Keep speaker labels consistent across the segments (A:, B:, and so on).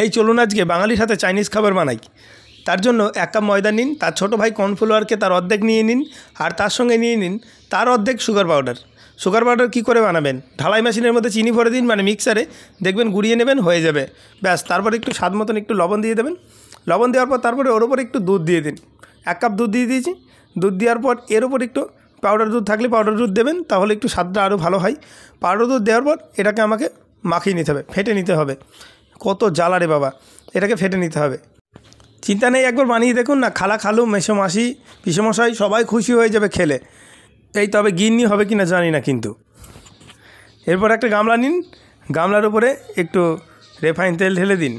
A: এই চলুন আজকে বাঙালির হাতে চাইনিজ খাবার বানাই। তার জন্য 1 কাপ ময়দা নিন, তার ছোটো ভাই কর্নফ্লাওয়ারকে তার অর্ধেক নিয়ে নিন, আর তার সঙ্গে নিয়ে নিন তার অর্ধেক সুগার পাউডার। সুগার পাউডার কী করে বানাবেন? ঢালাই মেশিনের মধ্যে চিনি ভরে দিন, মানে মিক্সারে দেখবেন গুঁড়িয়ে নেবেন, হয়ে যাবে ব্যাস। তারপরে একটু স্বাদ মতন একটু লবণ দিয়ে দেবেন। লবণ দেওয়ার পর তারপরে ওর ওপর একটু দুধ দিয়ে দিন। 1 কাপ দুধ দিয়ে দিয়েছি। দুধ দেওয়ার পর এর ওপর একটু পাউডার দুধ থাকলে পাউডার দুধ দেবেন, তাহলে একটু স্বাদটা আরও ভালো হয়। পাউডার দুধ দেওয়ার পর এটাকে আমাকে মাখিয়ে নিতে হবে, ফেটে নিতে হবে। কত জ্বালা রে বাবা, এটাকে ফেটে নিতে হবে। চিন্তা নেই, একবার বানিয়ে দেখুন না, খালা খালু মেসো মাসি পিসেমশাই সবাই খুশি হয়ে যাবে খেলে। এই তবে গিন্নি হবে কি না জানি না, কিন্তু এরপর একটা গামলা নিন, গামলার উপরে একটু রিফাইন তেল ঢেলে দিন।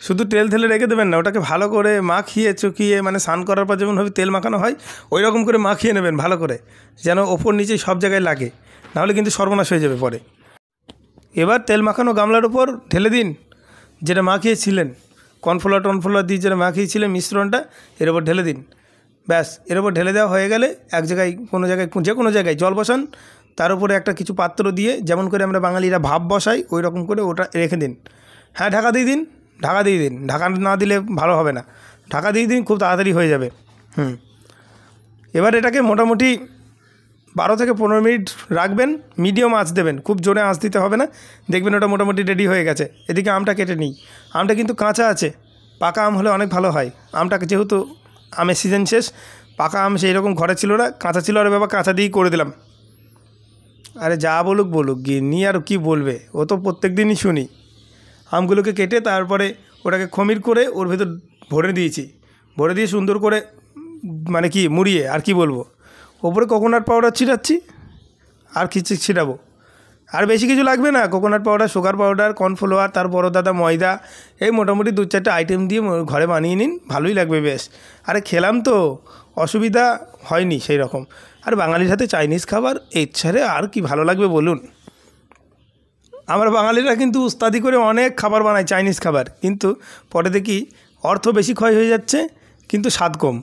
A: শুধু তেল ঢেলে রেখে দেবেন না, ওটাকে ভালো করে মাখিয়ে চুকিয়ে, মানে স্নান করার পর যেমনভাবে তেল মাখানো হয় ওই রকম করে মাখিয়ে নেবেন ভালো করে, যেন ওপর নিচে সব জায়গায় লাগে, নাহলে কিন্তু সর্বনাশ হয়ে যাবে পরে। এবার তেল মাখানো গামলার উপর ঢেলে দিন যেটা মাখিয়েছিলেন, কর্নফ্লাওয়ার দিয়ে যেটা মাখিয়েছিলেন মিশ্রণটা, এর ওপর ঢেলে দিন। ব্যাস, এর ওপর ঢেলে দেওয়া হয়ে গেলে এক জায়গায় যে কোনো জায়গায় জল বসান, তার উপরে একটা কিছু পাত্র দিয়ে, যেমন করে আমরা বাঙালিরা ভাপ বসাই ওই রকম করে ওটা রেখে দিন। হ্যাঁ, ঢাকা দিয়ে দিন। ঢাকা না দিলে ভালো হবে না, ঢাকা দিয়ে দিন, খুব তাড়াতাড়ি হয়ে যাবে। এবার এটাকে মোটামুটি 12 থেকে 15 মিনিট রাখবেন, মিডিয়াম আঁচ দেবেন, খুব জোরে আঁচ দিতে হবে না। দেখবেন ওটা মোটামুটি রেডি হয়ে গেছে। এদিকে আমটা কেটে নিই। আমটা কিন্তু কাঁচা আছে, পাকা আম হলে অনেক ভালো হয়। আমটাকে যেহেতু আমের সিজন শেষ, পাকা আম সেই রকম ঘরে ছিল না, কাঁচা ছিল, আর বাবা কাঁচা দিয়েই করে দিলাম। আরে যা বলুক গিন্নি, আর কি বলবে, ও তো প্রত্যেক দিনই শুনি। আমগুলোকে কেটে তারপরে ওটাকে খমির করে ওর ভেতর ভরে দিয়ে সুন্দর করে, মানে কি মুড়িয়ে, আর কি বলবো, ওপরে কোকোনাট পাউডার ছিটাচ্ছি, আর কিছু ছিটাবো। আর বেশি কিছু লাগবে না, coconut powder, sugar powder, cornflour, তার বড় দাদা ময়দা, এই মোটামুটি 2-4টা আইটেম দিয়ে ঘরে বানিয়ে নিন, ভালোই লাগবে বেশ। আরে খেলাম তো, অসুবিধা হয়নি সেই রকম। আর বাঙালির হাতে চাইনিজ খাবার এর ছাড়ে আর কি ভালো লাগবে বলুন? আমরা বাঙালিরা কিন্তু উস্তাদি করে অনেক খাবার বানাই, চাইনিজ খাবার, কিন্তু পরে দেখি অর্থ বেশি ক্ষয় হয়ে যাচ্ছে, কিন্তু স্বাদ কম।